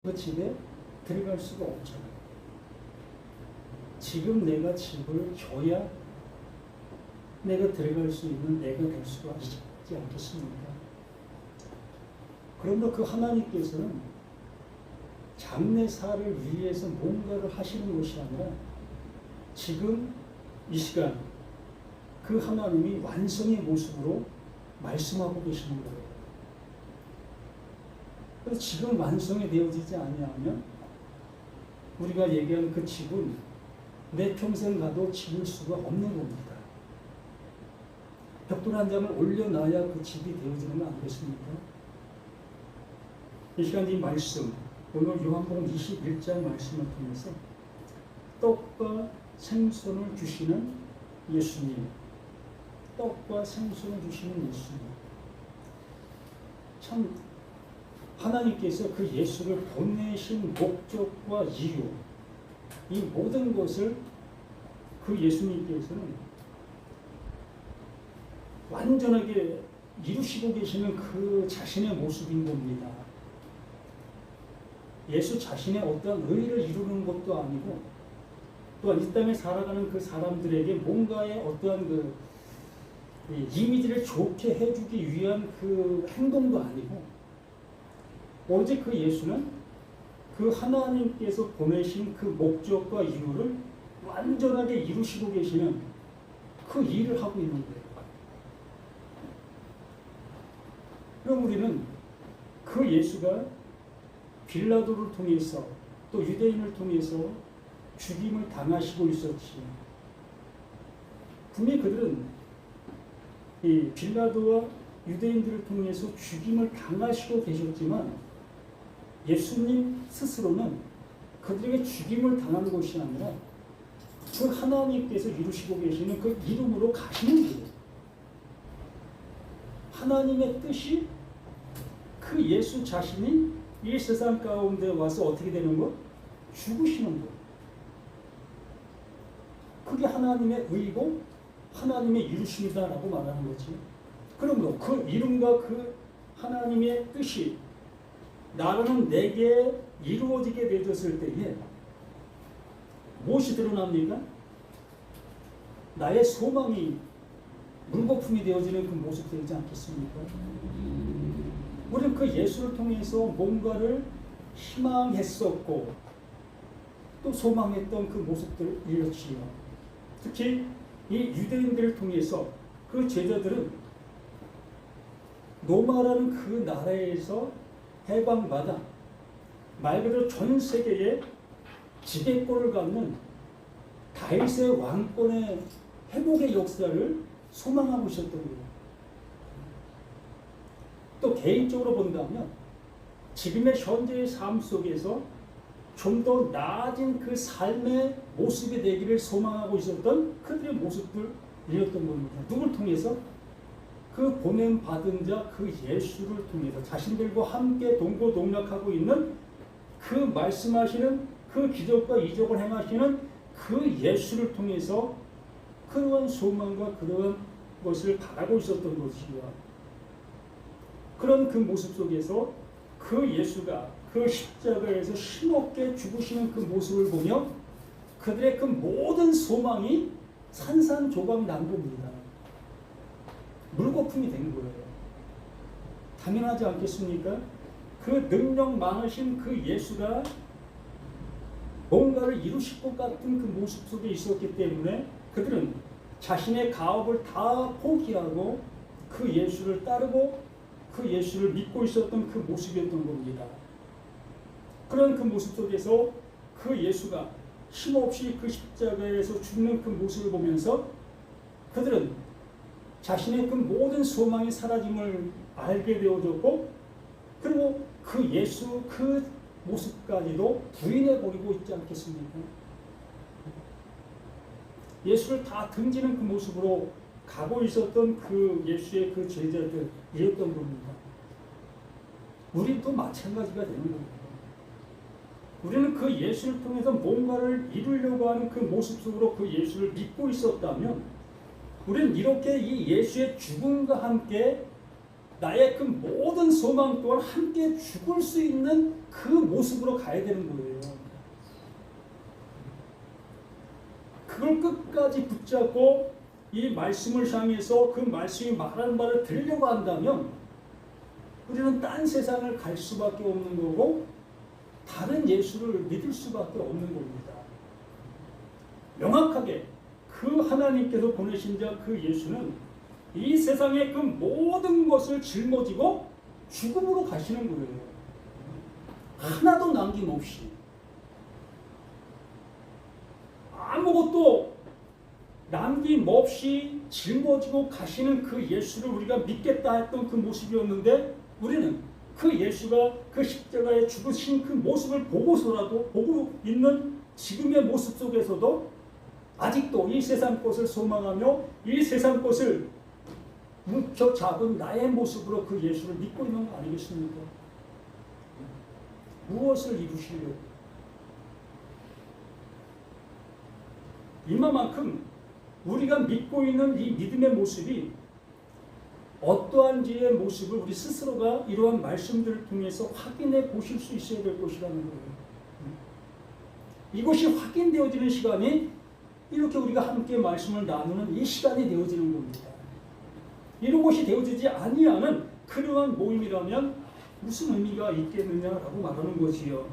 그 집에 들어갈 수가 없잖아요. 지금 내가 집을 줘야 내가 들어갈 수 있는 내가 될 수가 있지 않겠습니까? 그런데 그 하나님께서는 장래사를 위해서 뭔가를 하시는 것이 아니라 지금 이 시간 그 하나님이 완성의 모습으로 말씀하고 계시는 거예요. 그래서 지금 완성이 되어지지 아니하면 우리가 얘기하는 그 집은 내 평생 가도 지을 수가 없는 겁니다. 벽돌 한 장을 올려놔야 그 집이 되어지는 거 아니겠습니까? 이 시간 이 말씀, 오늘 요한복음 21장 말씀을 통해서 떡과 생선을 주시는 예수님, 떡과 생선을 주시는 예수님. 참 하나님께서 그 예수를 보내신 목적과 이유, 이 모든 것을 그 예수님께서는 완전하게 이루시고 계시는 그 자신의 모습인 겁니다. 예수 자신의 어떠한 의를 이루는 것도 아니고 또한 이 땅에 살아가는 그 사람들에게 뭔가의 어떠한 그 이미지를 좋게 해주기 위한 그 행동도 아니고 오직 그 예수는 그 하나님께서 보내신 그 목적과 이유를 완전하게 이루시고 계시는 그 일을 하고 있는 거예요. 그럼 우리는 그 예수가 빌라도를 통해서 또 유대인을 통해서 죽임을 당하시고 있었지요. 분명히 그들은 이 빌라도와 유대인들을 통해서 죽임을 당하시고 계셨지만 예수님 스스로는 그들에게 죽임을 당하는 것이 아니라 그 하나님께서 이루시고 계시는 그 이름으로 가시는 거예요. 하나님의 뜻이 그 예수 자신이 이 세상 가운데 와서 어떻게 되는 거? 죽으시는 거. 그게 하나님의 의고 하나님의 이루심이다라고 말하는 거지. 그러므로 그 이름과 그 하나님의 뜻이 나라는 내게 이루어지게 되었을 때에 무엇이 드러납니까? 나의 소망이 물거품이 되어지는 그 모습 되지 않겠습니까? 우리는 그 예수를 통해서 뭔가를 희망했었고 또 소망했던 그 모습들이었지요. 특히 이 유대인들을 통해서 그 제자들은 로마라는 그 나라에서 해방받아 말 그대로 전 세계에 지배권을 갖는 다윗의 왕권의 회복의 역사를 소망하고 있었던 거예요. 또 개인적으로 본다면 지금의 현재의 삶 속에서 좀 더 나아진 그 삶의 모습이 되기를 소망하고 있었던 그들의 모습들이었던 겁니다. 누굴 통해서? 그 보냄받은 자 그 예수를 통해서 자신들과 함께 동고동락하고 있는 그 말씀하시는 그 기적과 이적을 행하시는 그 예수를 통해서 그러한 소망과 그러한 것을 바라고 있었던 것이요. 그런 그 모습 속에서 그 예수가 그 십자가에서 힘없게 죽으시는 그 모습을 보며 그들의 그 모든 소망이 산산조각 난 겁니다. 물거품이 된 거예요. 당연하지 않겠습니까? 그 능력 많으신 그 예수가 뭔가를 이루실 것 같은 그 모습 속에 있었기 때문에 그들은 자신의 가업을 다 포기하고 그 예수를 따르고 그 예수를 믿고 있었던 그 모습이었던 겁니다. 그런 그 모습 속에서 그 예수가 힘없이 그 십자가에서 죽는 그 모습을 보면서 그들은 자신의 그 모든 소망이 사라짐을 알게 되어졌고 그리고 그 예수 그 모습까지도 부인해버리고 있지 않겠습니까? 예수를 다 등지는 그 모습으로 가고 있었던 그 예수의 그 제자들이었던 겁니다. 우리도 마찬가지가 되는 겁니다. 우리는 그 예수를 통해서 뭔가를 이루려고 하는 그 모습 속으로 그 예수를 믿고 있었다면 우리는 이렇게 이 예수의 죽음과 함께 나의 그 모든 소망 또한 함께 죽을 수 있는 그 모습으로 가야 되는 거예요. 그걸 끝까지 붙잡고 이 말씀을 향해서 그 말씀이 말하는 바를 들으려고 한다면 우리는 딴 세상을 갈 수밖에 없는 거고 다른 예수를 믿을 수밖에 없는 겁니다. 명확하게 그 하나님께서 보내신 자 그 예수는 이 세상의 그 모든 것을 짊어지고 죽음으로 가시는 거예요. 하나도 남김없이. 아무것도 남김없이 짊어지고 가시는 그 예수를 우리가 믿겠다 했던 그 모습이었는데 우리는 그 예수가 그 십자가에 죽으신 그 모습을 보고서라도 보고 있는 지금의 모습 속에서도 아직도 이 세상 것을 소망하며 이 세상 것을 묵혀잡은 나의 모습으로 그 예수를 믿고 있는 거 아니겠습니까? 무엇을 이루시려고? 이만큼 우리가 믿고 있는 이 믿음의 모습이 어떠한지의 모습을 우리 스스로가 이러한 말씀들을 통해서 확인해 보실 수 있어야 될 것이라는 거예요. 이것이 확인되어지는 시간이 이렇게 우리가 함께 말씀을 나누는 이 시간이 되어지는 겁니다. 이런 것이 되어지지 아니하는 그러한 모임이라면 무슨 의미가 있겠느냐라고 말하는 거지요.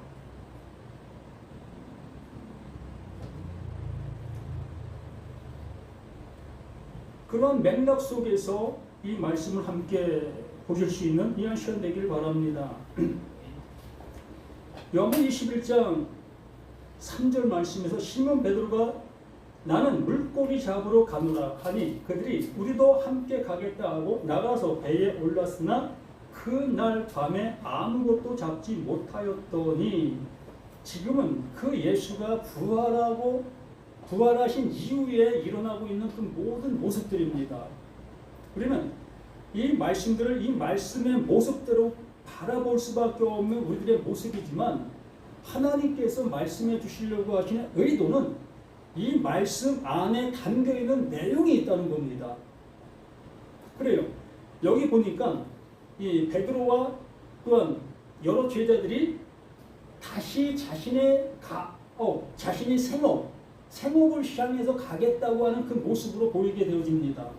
그런 맥락 속에서 이 말씀을 함께 보실 수 있는 이한 시간 되길 바랍니다. 요한복음 21장 3절 말씀에서 시몬 베드로가 나는 물고기 잡으러 가노라 하니 그들이 우리도 함께 가겠다 하고 나가서 배에 올랐으나 그날 밤에 아무것도 잡지 못하였더니 지금은 그 예수가 부활하신 이후에 일어나고 있는 그 모든 모습들입니다. 우리는 이 말씀들을 이 말씀의 모습대로 바라볼 수밖에 없는 우리들의 모습이지만 하나님께서 말씀해 주시려고 하시는 의도는 이 말씀 안에 담겨있는 내용이 있다는 겁니다. 그래요. 여기 보니까 이 베드로와 또한 여러 제자들이 다시 자신이 생업을 향해서 가겠다고 하는 그 모습으로 보이게 되어집니다.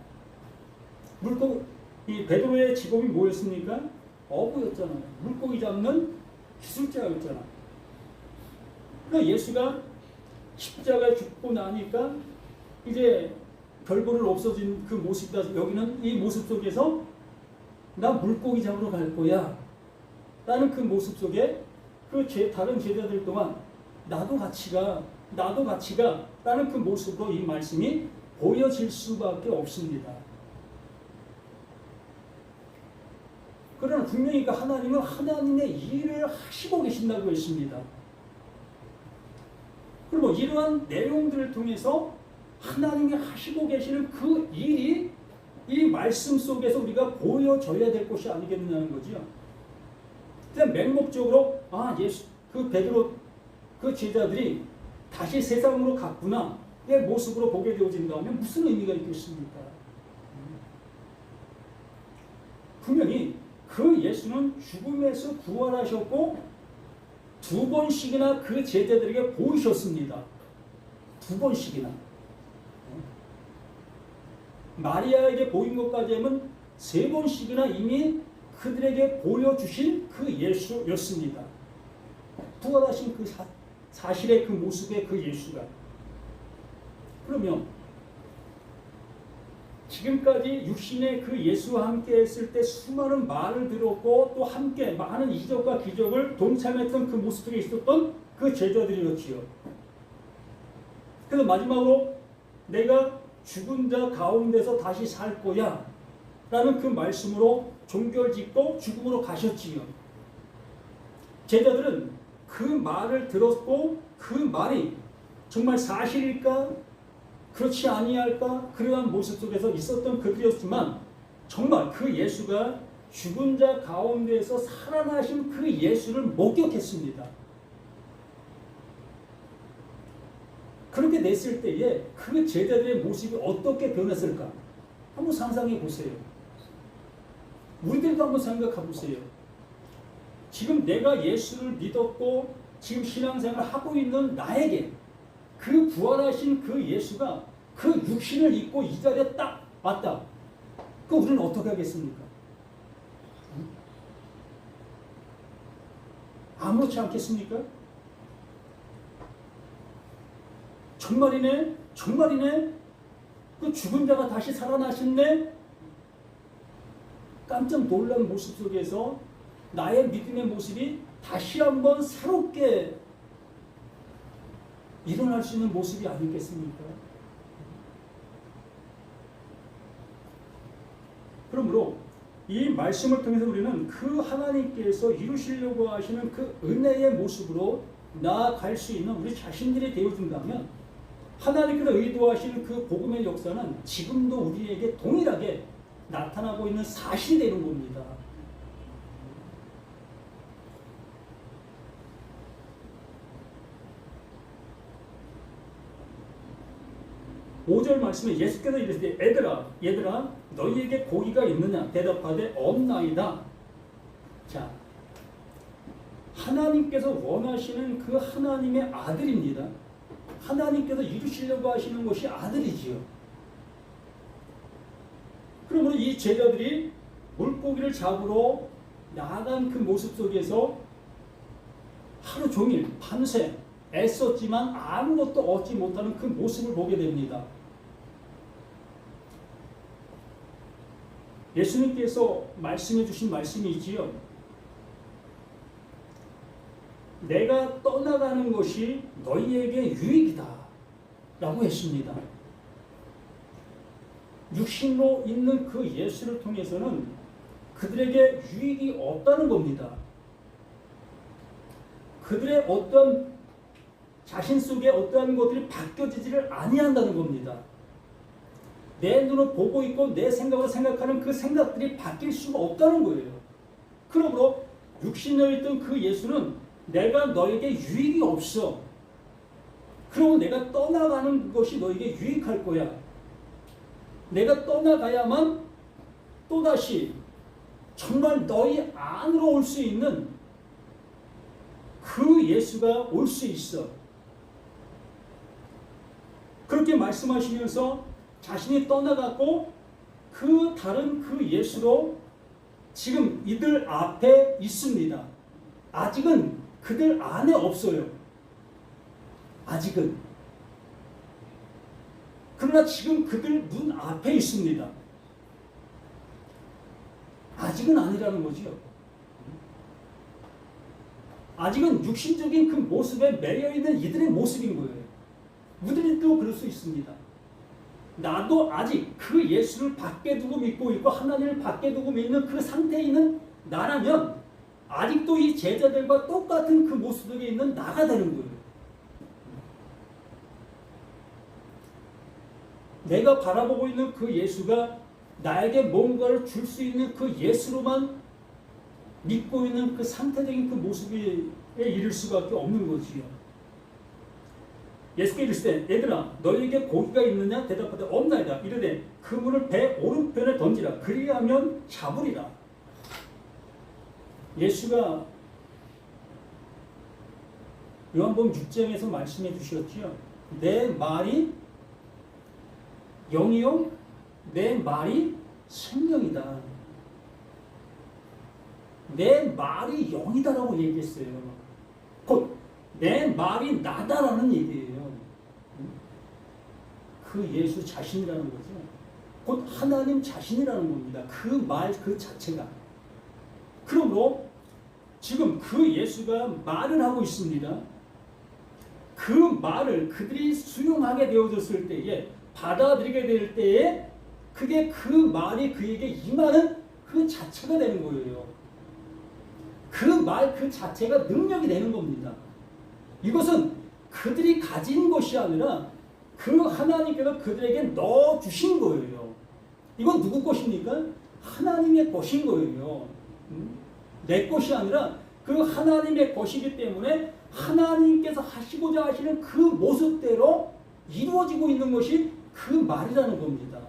이 베드로의 직업이 뭐였습니까? 어부였잖아요. 물고기 잡는 기술자였잖아. 그러니까 예수가 십자가에 죽고 나니까 이제 별볼을 없어진 그 모습이다. 여기는 이 모습 속에서 나 물고기 잡으러 갈 거야 라는 그 모습 속에 그 다른 제자들 동안 나도 같이 가 라는 그 모습으로 이 말씀이 보여질 수밖에 없습니다. 그러나 분명히 그 하나님은 하나님의 일을 하시고 계신다고 했습니다. 그리고 이러한 내용들을 통해서 하나님이 하시고 계시는 그 일이 이 말씀 속에서 우리가 보여져야 될 것이 아니겠느냐는 거죠. 그냥 맹목적으로 예수 그 베드로 그 제자들이 다시 세상으로 갔구나 의 모습으로 보게 되어진다면 무슨 의미가 있겠습니까? 분명히 그 예수는 죽음에서 부활하셨고 두 번씩이나 그 제자들에게 보이셨습니다. 두 번씩이나. 마리아에게 보인 것까지 하면 세 번씩이나 이미 그들에게 보여주신 그 예수였습니다. 부활하신 그 사실의 그 모습의 그 예수가. 그러면 지금까지 육신의 그 예수와 함께 했을 때 수많은 말을 들었고 또 함께 많은 이적과 기적을 동참했던 그 모습들이 있었던 그 제자들이었지요. 그래서 마지막으로 내가 죽은 자 가운데서 다시 살 거야 라는 그 말씀으로 종결짓고 죽음으로 가셨지요. 제자들은 그 말을 들었고 그 말이 정말 사실일까? 그렇지 아니할까? 그러한 모습 속에서 있었던 그들이었지만 정말 그 예수가 죽은 자 가운데에서 살아나신 그 예수를 목격했습니다. 그렇게 됐을 때에 그 제자들의 모습이 어떻게 변했을까? 한번 상상해 보세요. 우리들도 한번 생각해 보세요. 지금 내가 예수를 믿었고 지금 신앙생활을 하고 있는 나에게 그 부활하신 그 예수가 그 육신을 입고 이 자리에 딱 왔다. 그 우리는 어떻게 하겠습니까? 아무렇지 않겠습니까? 정말이네? 정말이네? 그 죽은 자가 다시 살아나셨네? 깜짝 놀란 모습 속에서 나의 믿음의 모습이 다시 한번 새롭게 일어날 수 있는 모습이 아니겠습니까? 그러므로 이 말씀을 통해서 우리는 그 하나님께서 이루시려고 하시는 그 은혜의 모습으로 나아갈 수 있는 우리 자신들이 되어준다면 하나님께서 의도하시는 그 복음의 역사는 지금도 우리에게 동일하게 나타나고 있는 사실이 되는 겁니다. 오절 말씀에 예수께서 이르시되 얘들아 너희에게 고기가 있느냐 대답하되 없나이다. 자, 하나님께서 원하시는 그 하나님의 아들입니다. 하나님께서 이루시려고 하시는 것이 아들이지요. 그러므로 이 제자들이 물고기를 잡으러 나간 그 모습 속에서 하루 종일 밤새 애썼지만 아무것도 얻지 못하는 그 모습을 보게 됩니다. 예수님께서 말씀해 주신 말씀이 있지요. 내가 떠나가는 것이 너희에게 유익이다 라고 했습니다. 육신으로 있는 그 예수를 통해서는 그들에게 유익이 없다는 겁니다. 그들의 어떤 자신 속에 어떠한 것들이 바뀌어지지를 아니한다는 겁니다. 내 눈으로 보고 있고 내 생각으로 생각하는 그 생각들이 바뀔 수가 없다는 거예요. 그러므로 육신에 있던 그 예수는 내가 너에게 유익이 없어. 그러고 내가 떠나가는 것이 너에게 유익할 거야. 내가 떠나가야만 또다시 정말 너희 안으로 올 수 있는 그 예수가 올 수 있어. 그렇게 말씀하시면서 자신이 떠나갔고 그 다른 그 예수로 지금 이들 앞에 있습니다. 아직은 그들 안에 없어요. 아직은. 그러나 지금 그들 눈 앞에 있습니다. 아직은 아니라는 거지요. 아직은 육신적인 그 모습에 매여있는 이들의 모습인 거예요. 우리도 그럴 수 있습니다. 나도 아직 그 예수를 밖에 두고 믿고 있고 하나님을 밖에 두고 믿는 그 상태에 있는 나라면 아직도 이 제자들과 똑같은 그 모습 속에 있는 나가 되는 거예요. 내가 바라보고 있는 그 예수가 나에게 뭔가를 줄 수 있는 그 예수로만 믿고 있는 그 상태적인 그 모습에 이를 수밖에 없는 거지요. 예수께서 이르시되 얘들아 너희에게 고기가 있느냐 대답하되 없나이다. 이르되 그물을 배 오른편에 던지라. 그리하면 잡으리라. 예수가 요한복음 6장에서 말씀해 주셨지요. 내 말이 영이요 내 말이 생명이다. 내 말이 영이다라고 얘기했어요. 곧 내 말이 나다라는 얘기예요. 그 예수 자신이라는 거죠. 곧 하나님 자신이라는 겁니다. 그 말 그 자체가. 그러므로 지금 그 예수가 말을 하고 있습니다. 그 말을 그들이 수용하게 되어졌을 때에 받아들이게 될 때에 그게 그 말이 그에게 임하는 그 자체가 되는 거예요. 그 말 그 자체가 능력이 되는 겁니다. 이것은 그들이 가진 것이 아니라 그 하나님께서 그들에게 넣어주신 거예요. 이건 누구 것입니까? 하나님의 것인 거예요. 내 것이 아니라 그 하나님의 것이기 때문에 하나님께서 하시고자 하시는 그 모습대로 이루어지고 있는 것이 그 말이라는 겁니다.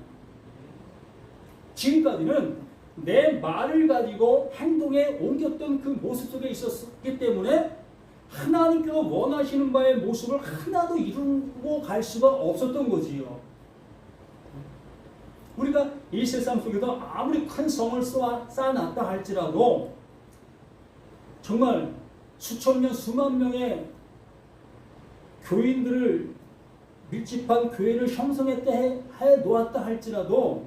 지금까지는 내 말을 가지고 행동에 옮겼던 그 모습 속에 있었기 때문에 하나님께서 원하시는 바의 모습을 하나도 이루고 갈 수가 없었던 거지요. 우리가 이 세상 속에서 아무리 큰 성을 쌓아놨다 할지라도 정말 수천 명, 수만 명의 교인들을 밀집한 교회를 형성했다 해 놓았다 할지라도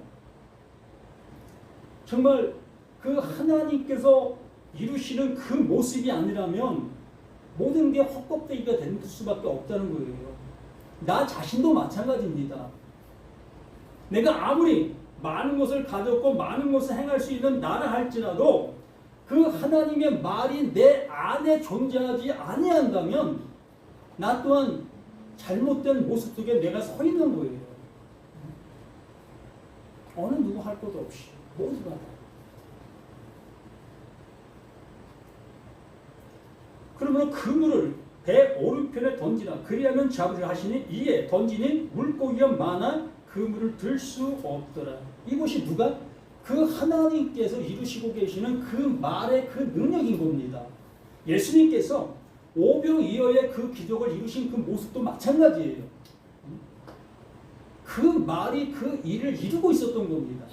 정말 그 하나님께서 이루시는 그 모습이 아니라면 모든 게 헛껍데기가 될 수밖에 없다는 거예요. 나 자신도 마찬가지입니다. 내가 아무리 많은 것을 가졌고 많은 것을 행할 수 있는 나라 할지라도 그 하나님의 말이 내 안에 존재하지 아니한다면 나 또한 잘못된 모습 속에 내가 서 있는 거예요. 어느 누구 할 것도 없이 모두가 다. 그러면 그물을 배 오른편에 던지라 그리하면 잡으려 하시니 이에 던지니 물고기가 많아 그물을 들 수 없더라. 이것이 누가? 그 하나님께서 이루시고 계시는 그 말의 그 능력인 겁니다. 예수님께서 오병이어의 그 기적을 이루신 그 모습도 마찬가지예요. 그 말이 그 일을 이루고 있었던 겁니다.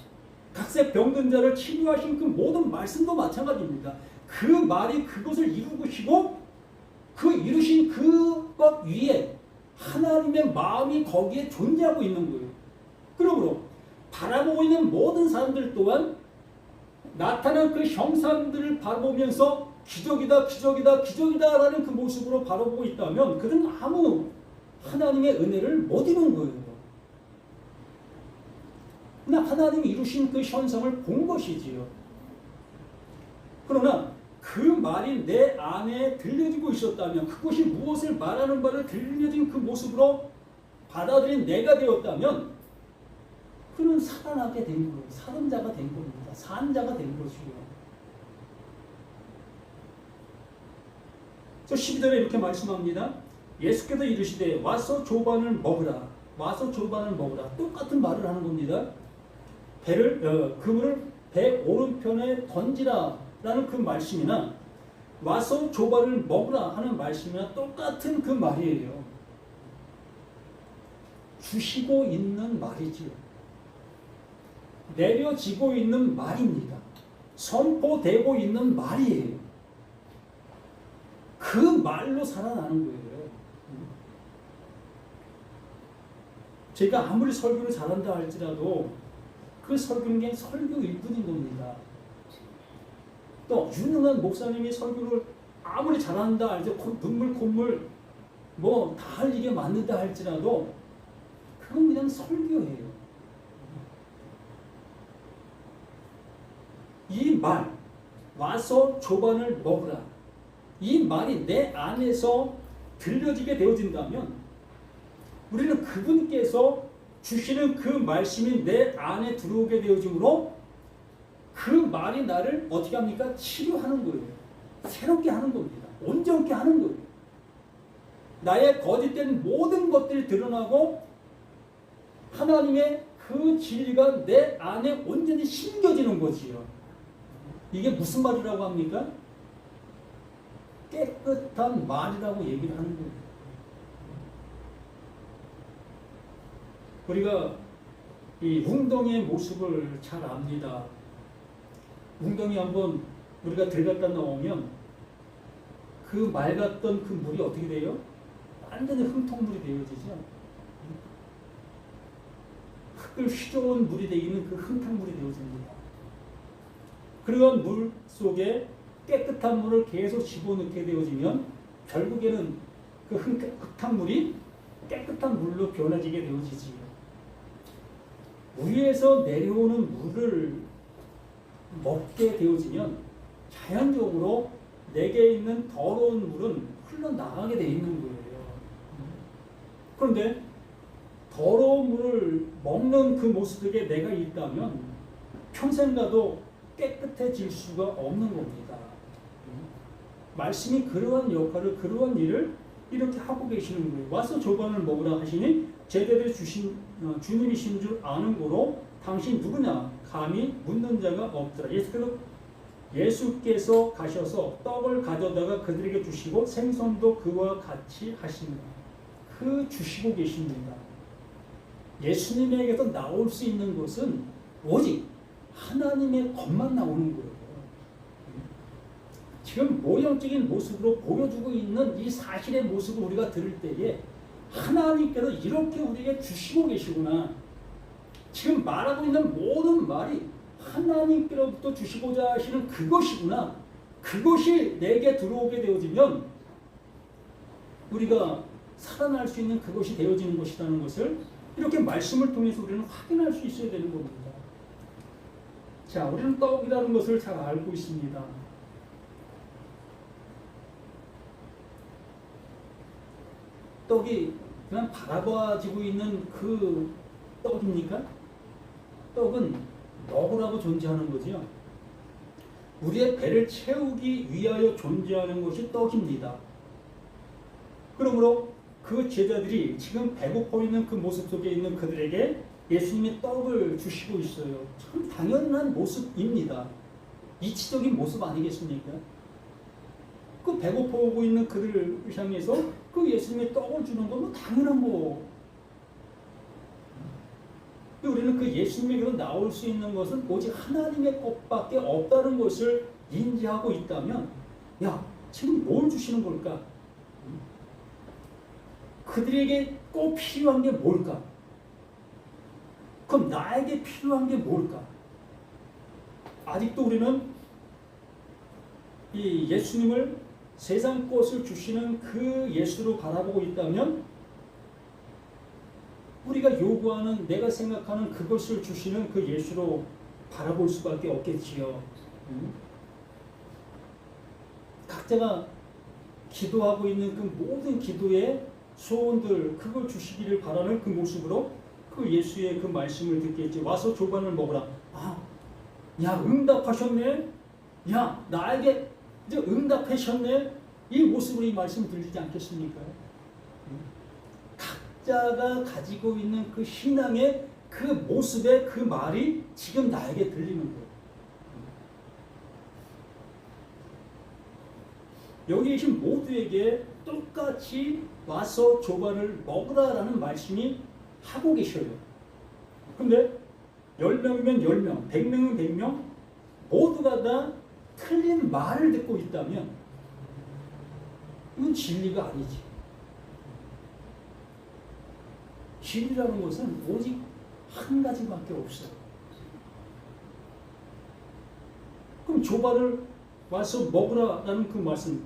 각세 병든 자를 치료하신 그 모든 말씀도 마찬가지입니다. 그 말이 그것을 이루시고 그 이루신 그것 위에 하나님의 마음이 거기에 존재하고 있는 거예요. 그러므로 바라보고 있는 모든 사람들 또한 나타난 그 형상들을 바라보면서 기적이다, 기적이다, 기적이다 라는 그 모습으로 바라보고 있다면 그들은 아무 하나님의 은혜를 못 이룬 거예요. 그러나 하나님이 이루신 그 현상을 본 것이지요. 그러나 그 말이 내 안에 들려지고 있었다면 그것이 무엇을 말하는 바를 들려진 그 모습으로 받아들인 내가 되었다면 그는 살아나게 된 거예요. 살은자가 된 겁니다. 산 자가 된 것이고요. 12절에 이렇게 말씀합니다. 예수께서 이르시되 와서 조반을 먹으라. 와서 조반을 먹으라. 똑같은 말을 하는 겁니다. 그물을 배 오른편에 던지라 라는 그 말씀이나 와서 조반을 먹으라 하는 말씀이나 똑같은 그 말이에요. 주시고 있는 말이지요. 내려지고 있는 말입니다. 선포되고 있는 말이에요. 그 말로 살아나는 거예요. 제가 아무리 설교를 잘한다 할지라도 그 설교는 그냥 설교일 뿐인 겁니다. 또 유능한 목사님이 설교를 아무리 잘한다 할지 눈물 콧물 뭐 다 할 일이 맞는다 할지라도 그건 그냥 설교예요. 이 말 와서 조반을 먹으라. 이 말이 내 안에서 들려지게 되어진다면 우리는 그분께서 주시는 그 말씀이 내 안에 들어오게 되어지므로 그 말이 나를 어떻게 합니까? 치료하는 거예요. 새롭게 하는 겁니다. 온전케 하는 거예요. 나의 거짓된 모든 것들이 드러나고 하나님의 그 진리가 내 안에 온전히 심겨지는 거지요. 이게 무슨 말이라고 합니까? 깨끗한 말이라고 얘기를 하는 거예요. 우리가 이 웅덩이의 모습을 잘 압니다. 웅덩이 한번 우리가 들어갔다 나오면 그 맑았던 그 물이 어떻게 돼요? 완전히 흙탕물이 되어지죠. 흙을 휘저은 물이 되기는 그 흙탕물이 되어집니다. 그런 물 속에 깨끗한 물을 계속 집어넣게 되어지면 결국에는 그 흙탕물이 깨끗한 물로 변해지게 되어지지요. 위에서 내려오는 물을 먹게 되어지면 자연적으로 내게 있는 더러운 물은 흘러나가게 되어 있는 거예요. 그런데 더러운 물을 먹는 그 모습 속에 내가 있다면 평생 가도 깨끗해질 수가 없는 겁니다. 말씀이 그러한 역할을, 그러한 일을 이렇게 하고 계시는 거예요. 와서 조반을 먹으라 하시니 제대로 주신 주님이신 줄 아는 고로 당신 누구냐 감히 묻는 자가 없더라. 예수께서 가셔서 떡을 가져다가 그들에게 주시고 생선도 그와 같이 하십니다. 그 주시고 계십니다. 예수님에게서 나올 수 있는 것은 오직 하나님의 것만 나오는 거예요. 지금 모형적인 모습으로 보여주고 있는 이 사실의 모습을 우리가 들을 때에 하나님께서 이렇게 우리에게 주시고 계시구나. 지금 말하고 있는 모든 말이 하나님께로부터 주시고자 하시는 그것이구나. 그것이 내게 들어오게 되어지면 우리가 살아날 수 있는 그것이 되어지는 것이라는 것을 이렇게 말씀을 통해서 우리는 확인할 수 있어야 되는 겁니다. 자, 우리는 떡이라는 것을 잘 알고 있습니다. 떡이 그냥 바라봐지고 있는 그 떡입니까? 떡은 먹으라고 존재하는 거지요. 우리의 배를 채우기 위하여 존재하는 것이 떡입니다. 그러므로 그 제자들이 지금 배고파 있는 그 모습 속에 있는 그들에게 예수님이 떡을 주시고 있어요. 참 당연한 모습입니다. 이치적인 모습 아니겠습니까? 그 배고파 오고 있는 그들을 향해서 그 예수님의 떡을 주는 건 뭐 당연한 거. 우리는 그 예수님에게로 나올 수 있는 것은 오직 하나님의 것밖에 없다는 것을 인지하고 있다면, 야, 지금 뭘 주시는 걸까? 그들에게 꼭 필요한 게 뭘까? 그럼 나에게 필요한 게 뭘까? 아직도 우리는 이 예수님을 세상 것을 주시는 그 예수로 바라보고 있다면 우리가 요구하는 내가 생각하는 그것을 주시는 그 예수로 바라볼 수밖에 없겠지요. 각자가 기도하고 있는 그 모든 기도의 소원들 그걸 주시기를 바라는 그 모습으로 그 예수의 그 말씀을 듣겠지. 와서 조반을 먹으라. 아, 야 응답하셨네. 야 나에게 이제 응답하셨네. 이 모습으로 이 말씀 들리지 않겠습니까? 각자가 가지고 있는 그 신앙의 그 모습의 그 말이 지금 나에게 들리는 거예요. 여기 계신 모두에게 똑같이 와서 조반을 먹으라라는 말씀이 하고 계셔요. 근데 10명이면 10명, 100명이면 100명 모두가 다 틀린 말을 듣고 있다면 이건 진리가 아니지. 진리라는 것은 오직 한 가지밖에 없어요. 그럼 조반을 와서 먹으라라는 그 말씀,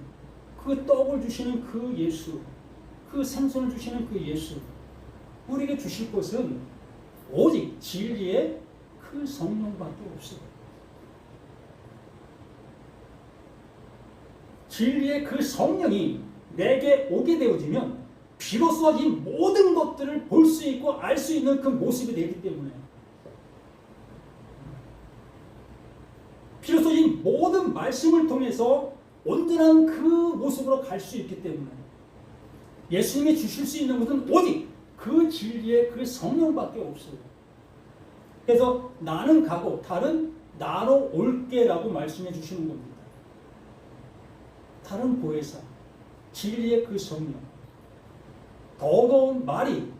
그 떡을 주시는 그 예수, 그 생선을 주시는 그 예수, 우리에게 주실 것은 오직 진리의 그 성령밖에 없어요. 진리의 그 성령이 내게 오게 되어지면 비로소 이 모든 것들을 볼 수 있고 알 수 있는 그 모습이 되기 때문에 비로소 이 모든 말씀을 통해서 온전한 그 모습으로 갈 수 있기 때문에 예수님이 주실 수 있는 것은 오직 그 진리의 그 성령밖에 없어요. 그래서 나는 가고 다른 나로 올게라고 말씀해 주시는 겁니다. 다른 보혜사, 진리의 그 성령, 더러운 말이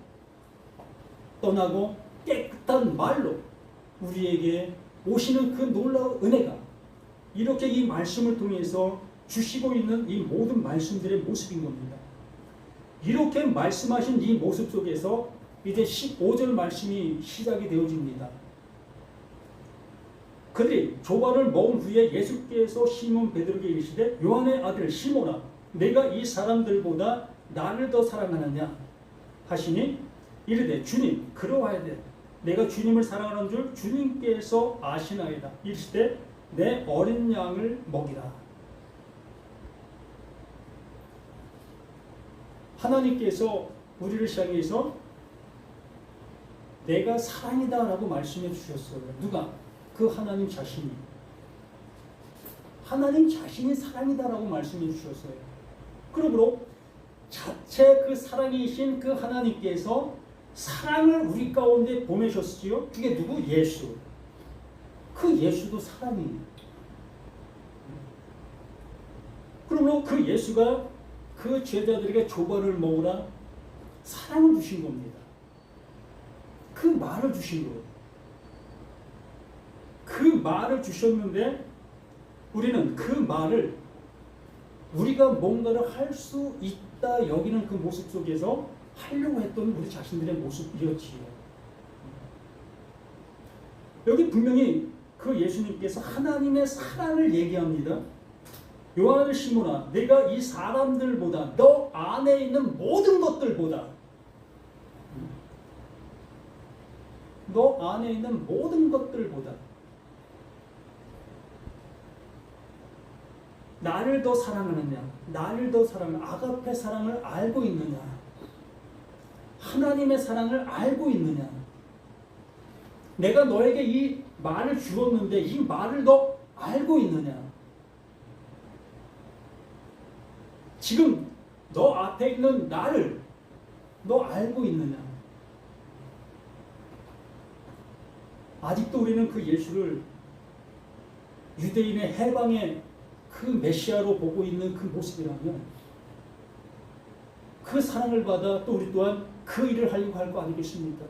떠나고 깨끗한 말로 우리에게 오시는 그 놀라운 은혜가 이렇게 이 말씀을 통해서 주시고 있는 이 모든 말씀들의 모습인 겁니다. 이렇게 말씀하신 이 모습 속에서 이제 15절 말씀이 시작이 되어집니다. 그들이 조반을 먹은 후에 예수께서 시몬 베드로에게 이르시되 요한의 아들 시몬아 내가 이 사람들보다 나를 더 사랑하느냐 하시니 이르되 주님 그러하여야 내가 주님을 사랑하는 줄 주님께서 아시나이다. 이르시되 내 어린 양을 먹이라. 하나님께서 우리를 향해서 내가 사랑이다 라고 말씀해 주셨어요. 누가? 그 하나님 자신이. 하나님 자신이 사랑이다 라고 말씀해 주셨어요. 그러므로 제 그 사랑이신 그 하나님께서 사랑을 우리 가운데 보내셨지요. 그게 누구? 예수. 그 예수도 사랑이에요. 그러므로 그 예수가 그 제자들에게 조반을 먹으라 사랑을 주신 겁니다. 그 말을 주신 거예요. 그 말을 주셨는데 우리는 그 말을 우리가 뭔가를 할 수 있다 여기는 그 모습 속에서 하려고 했던 우리 자신들의 모습이었지요. 여기 분명히 그 예수님께서 하나님의 사랑을 얘기합니다. 요한을 시모나 내가 이 사람들보다 너 안에 있는 모든 것들보다 너 안에 있는 모든 것들보다 나를 더 사랑하느냐, 나를 더 사랑하느냐, 아가페 사랑을 알고 있느냐, 하나님의 사랑을 알고 있느냐. 내가 너에게 이 말을 주었는데 이 말을 너 알고 있느냐. 지금 너 앞에 있는 나를 너 알고 있느냐. 아직도 우리는 그 예수를 유대인의 해방의 그 메시아로 보고 있는 그 모습이라면 그 사랑을 받아 또 우리 또한 그 일을 하려고 할 거 아니겠습니까?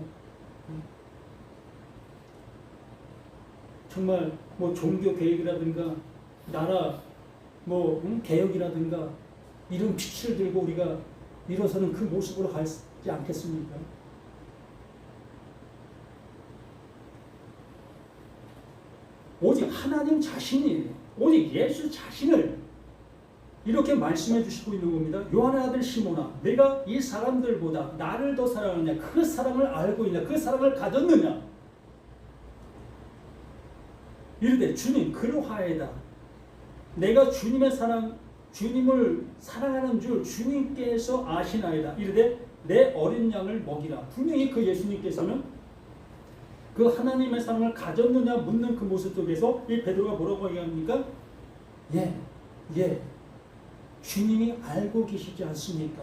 정말 뭐 종교 개혁이라든가 나라 뭐 개혁이라든가 이런 피치를 들고 우리가 일어서는 그 모습으로 가지 않겠습니까? 오직 하나님 자신이 오직 예수 자신을 이렇게 말씀해 주시고 있는 겁니다. 요한의 아들 시모나 내가 이 사람들보다 나를 더 사랑하느냐 그 사랑을 알고 있냐 그 사랑을 가졌느냐 이르되 주님 그러하에다 내가 주님의 사랑 주님을 사랑하는 줄 주님께서 아시나이다. 이르되 내 어린 양을 먹이라. 분명히 그 예수님께서는 그 하나님의 사랑을 가졌느냐 묻는 그 모습 속에서 이 베드로가 뭐라고 얘기합니까? 예, 주님이 알고 계시지 않습니까?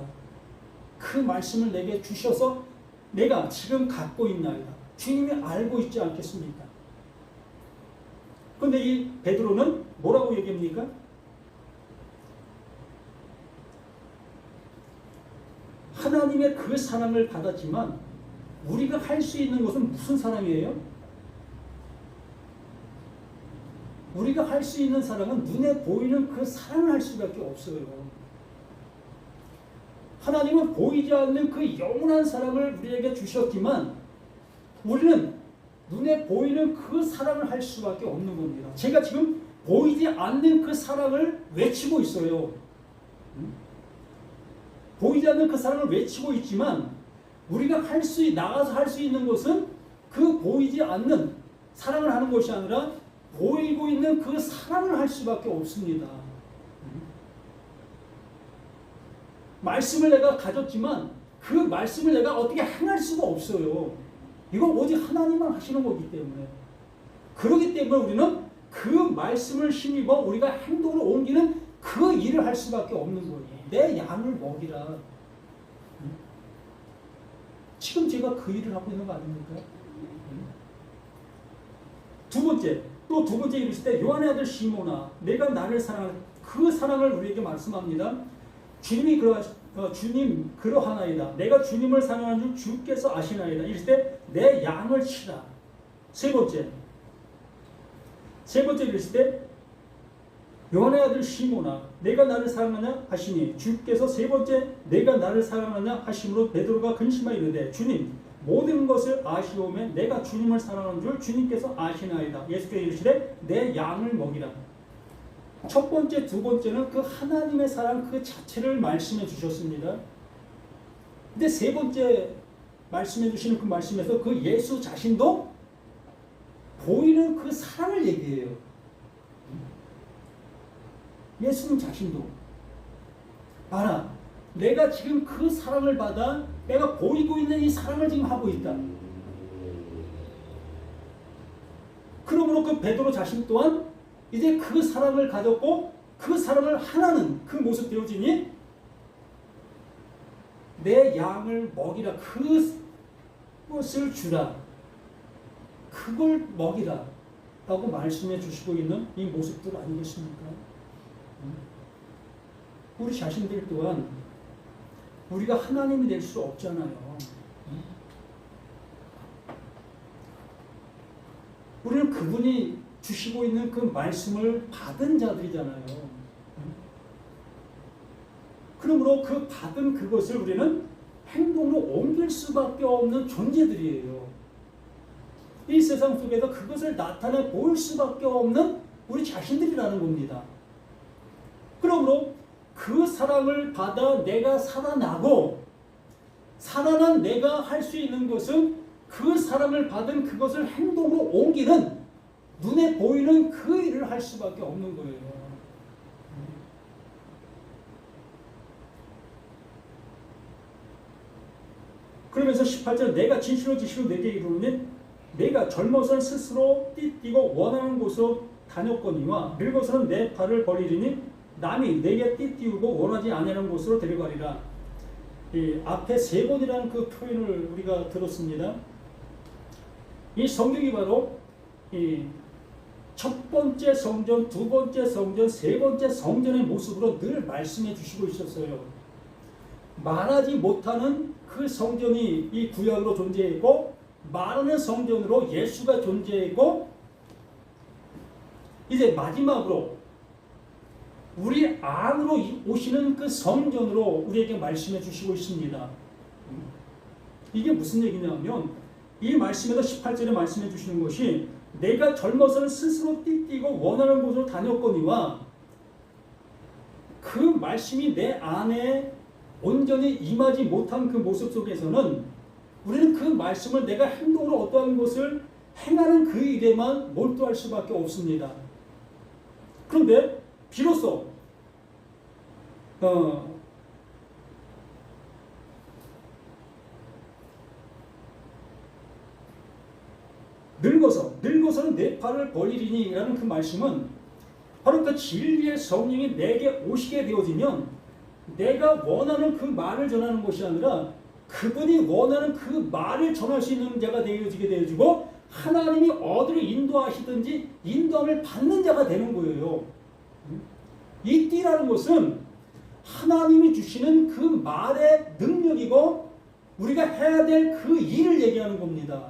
그 말씀을 내게 주셔서 내가 지금 갖고 있나이다. 주님이 알고 있지 않겠습니까? 그런데 이 베드로는 뭐라고 얘기합니까? 하나님의 그 사랑을 받았지만 우리가 할 수 있는 것은 무슨 사랑이에요? 우리가 할 수 있는 사랑은 눈에 보이는 그 사랑을 할 수밖에 없어요. 하나님은 보이지 않는 그 영원한 사랑을 우리에게 주셨지만 우리는 눈에 보이는 그 사랑을 할 수밖에 없는 겁니다. 제가 지금 보이지 않는 그 사랑을 외치고 있어요. 보이지 않는 그 사랑을 외치고 있지만 우리가 나가서 할 수 있는 것은 그 보이지 않는 사랑을 하는 것이 아니라 보이고 있는 그 사랑을 할 수밖에 없습니다. 말씀을 내가 가졌지만 그 말씀을 내가 어떻게 행할 수가 없어요. 이건 오직 하나님만 하시는 거기 때문에. 그렇기 때문에 우리는 그 말씀을 힘입어 우리가 행동으로 옮기는 그 일을 할 수밖에 없는 거예요. 내 양을 먹이라. 지금 제가 그 일을 하고 있는 거 아닙니까? 두 번째 이르실 때 요한의 아들 시모나 내가 나를 사랑하는 그 사랑을 우리에게 말씀합니다. 주님 그러하나이다. 내가 주님을 사랑하는 줄 주께서 아시나이다. 이르실 때 내 양을 치라. 세 번째 이르실 때 요한의 아들 시모나 내가 나를 사랑하냐 하시니 주께서 세 번째 내가 나를 사랑하냐 하심으로 베드로가 근심하여 이르되 주님 모든 것을 아시오매 내가 주님을 사랑하는 줄 주님께서 아시나이다. 예수께서 이르시되 내 양을 먹이라. 첫 번째, 두 번째는 그 하나님의 사랑 그 자체를 말씀해 주셨습니다. 근데 세 번째 말씀해 주시는 그 말씀에서 그 예수 자신도 보이는 그 사랑을 얘기해요. 예수님 자신도 봐라 내가 지금 그 사랑을 받아 내가 보이고 있는 이 사랑을 지금 하고 있다. 그러므로 그 베드로 자신 또한 이제 그 사랑을 가졌고 그 사랑을 하나는 그 모습 되어지니 내 양을 먹이라. 그것을 주라. 그걸 먹이라. 라고 말씀해 주시고 있는 이 모습들 아니겠습니까? 우리 자신들 또한 우리가 하나님이 될 수 없잖아요. 우리는 그분이 주시고 있는 그 말씀을 받은 자들이잖아요. 그러므로 그 받은 그것을 우리는 행동으로 옮길 수밖에 없는 존재들이에요. 이 세상 속에서 그것을 나타내 보일 수밖에 없는 우리 자신들이라는 겁니다. 그러므로 그 사랑을 받아 내가 살아나고, 살아난 내가 할 수 있는 것은 그 사랑을 받은 그것을 행동으로 옮기는, 눈에 보이는 그 일을 할 수밖에 없는 거예요. 그러면서 18절, 내가 진실로 내게 이르노니 내가 젊어서는 스스로 띠뛰고 원하는 곳으로 다녔거니와 늙어서는 내 발을 버리리니 남이 내게 띠띠우고 원하지 아니하는 곳으로 데려가리라. 이 앞에 세 번이라는 그 표현을 우리가 들었습니다. 이 성경이 바로 이 첫 번째 성전, 두 번째 성전, 세 번째 성전의 모습으로 늘 말씀해 주시고 있었어요. 말하지 못하는 그 성전이 이 구약으로 존재했고, 말하는 성전으로 예수가 존재했고, 이제 마지막으로 우리 안으로 오시는 그 성전으로 우리에게 말씀해 주시고 있습니다. 이게 무슨 얘기냐면, 이 말씀에서 18절에 말씀해 주시는 것이 내가 젊어서는 스스로 띠뛰고 원하는 곳으로 다녔거니와, 그 말씀이 내 안에 온전히 임하지 못한 그 모습 속에서는 우리는 그 말씀을 내가 행동으로 어떠한 것을 행하는 그 일에만 몰두할 수밖에 없습니다. 그런데 비로소 늙어서는 내 팔을 벌리리니 라는 그 말씀은 바로 그 진리의 성령이 내게 오시게 되어지면 내가 원하는 그 말을 전하는 것이 아니라 그분이 원하는 그 말을 전할 수 있는 자가 되어지고 하나님이 어디로 인도하시든지 인도함을 받는 자가 되는 거예요. 이 띠라는 것은 하나님이 주시는 그 말의 능력이고 우리가 해야 될 그 일을 얘기하는 겁니다.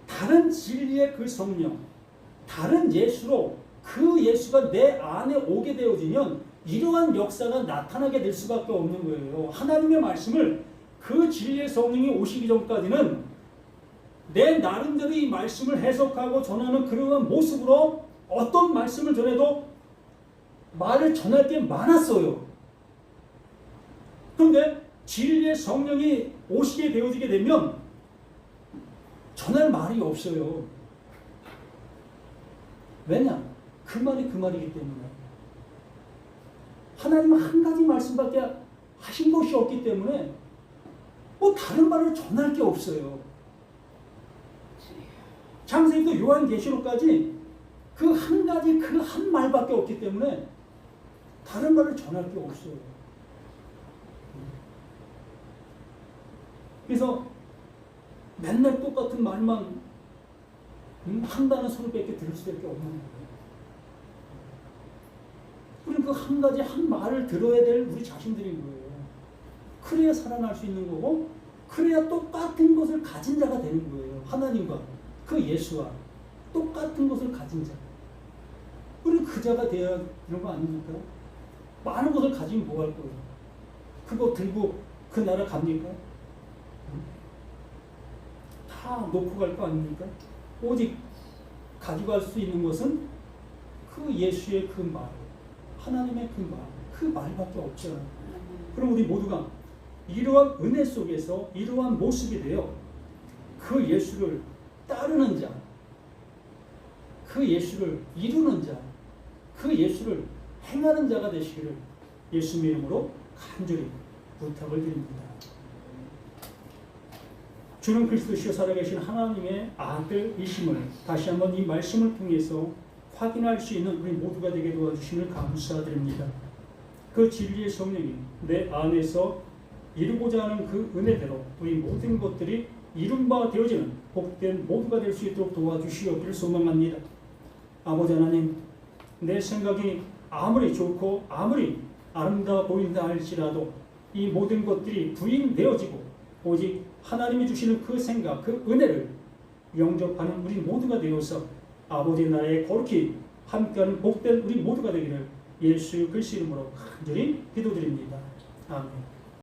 다른 진리의 그 성령, 다른 예수로 그 예수가 내 안에 오게 되어지면 이러한 역사가 나타나게 될 수밖에 없는 거예요. 하나님의 말씀을 그 진리의 성령이 오시기 전까지는 내 나름대로 이 말씀을 해석하고 전하는 그러한 모습으로 어떤 말씀을 전해도 말을 전할 게 많았어요. 그런데 진리의 성령이 오시게 되어지게 되면 전할 말이 없어요. 왜냐? 그 말이 그 말이기 때문에. 하나님은 한 가지 말씀밖에 하신 것이 없기 때문에 뭐 다른 말을 전할 게 없어요. 창세기도 요한계시록까지 그 한 가지 그 한 말밖에 없기 때문에 다른 말을 전할 게 없어요. 그래서 맨날 똑같은 말만 한다는 소리밖에 들을 수밖에 없는 거예요. 그럼 그 한 가지 한 말을 들어야 될 우리 자신들인 거예요. 그래야 살아날 수 있는 거고, 그래야 똑같은 것을 가진 자가 되는 거예요. 하나님과 그 예수와 똑같은 것을 가진 자. 우리는 그 자가 되어야 되는 거 아닙니까? 많은 것을 가지면 뭐 할 거예요? 그거 들고 그 나라 갑니까? 다 놓고 갈 거 아닙니까? 오직 가져갈 수 있는 것은 그 예수의 그 말, 하나님의 그 말, 그 말밖에 없잖아요. 그럼 우리 모두가 이러한 은혜 속에서 이러한 모습이 되어 그 예수를 따르는 자, 그 예수를 이루는 자, 그 예수를 행하는 자가 되시기를 예수님의 이름으로 간절히 부탁을 드립니다. 주는 그리스도시요 살아계신 하나님의 아들이심을 다시 한번 이 말씀을 통해서 확인할 수 있는 우리 모두가 되게 도와주심을 감사드립니다. 그 진리의 성령이 내 안에서 이루고자 하는 그 은혜대로 우리 모든 것들이 이룬 바 되어지는 복된 모두가 될 수 있도록 도와주시옵기를 소망합니다. 아버지 하나님, 내 생각이 아무리 좋고 아무리 아름다워 보인다 할지라도 이 모든 것들이 부인되어지고 오직 하나님이 주시는 그 생각, 그 은혜를 영접하는 우리 모두가 되어서 아버지 나라에 거룩히 함께하는 복된 우리 모두가 되기를 예수 그리스도 이름으로 간절히 기도드립니다. 아멘.